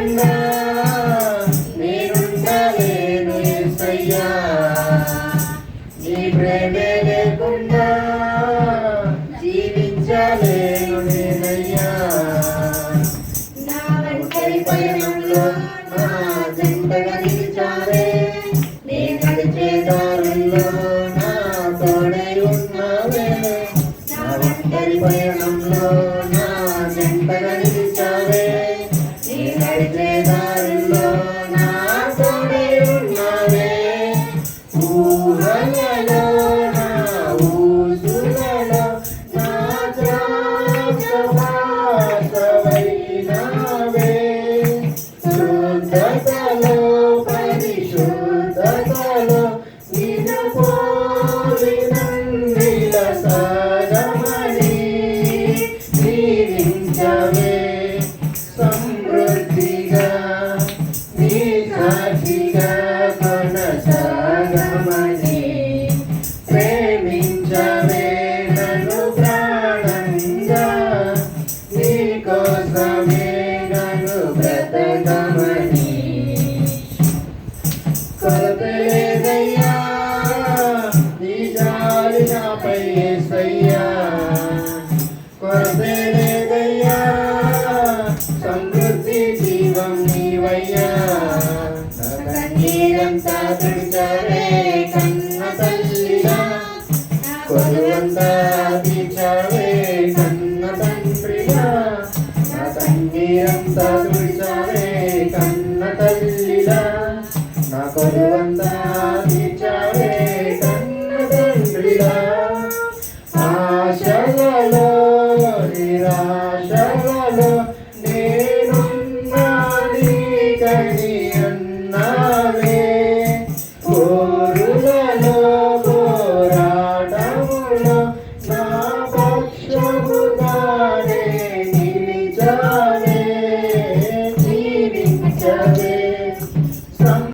లేకుండా నేనుండలేను యేసయ్యా, నీ ప్రేమే లేకుండా జీవించలేను నేనయ్యా. నా ఒంటరి పయనంలో నా జంటగా నిలిచావే, నే నడిచే దారుల్లో నా తోడై ఉన్నావే. నా ఒంటరి పయనంలో నా జంటగా నిలిచావే, నే నడిచే దారుల్లో నా తోడై ఉన్నావే. ఊహలలో నా ఊసులలో నా శ్వాసవైనావే. శుద్ధతలో పరిశుద్ధతలో నిన్ను పోలినందిల సాగమని జీవించవే. సమృద్ధిగా నీ సాక్షిగా కొనసాగమని ప్రేమించవే నన్ను ప్రాణంగా, నీ కోసమే నన్ను బ్రతకమని. కొరతలేదయ్యా నీ జాలి నాపై యేసయ్యా, కొరతలేదయ్యా సమృద్ధి జీవం నీవయ్యా. నా కన్నీరంతా తుడిచావే కన్న తల్లిలా, కొలువంతా తీర్చావే కన్న తండ్రిలా. నా కన్నీరంతా తుడిచావే కన్న తల్లిలా, నా కొలువంతా తీర్చావే కన్న తండ్రిలా. ఆశలలో నిరాశలలో నేనున్నా నీకని అన్నావే. పోరులలో పోరాటములో నా పక్షముగానే నిలిచావే.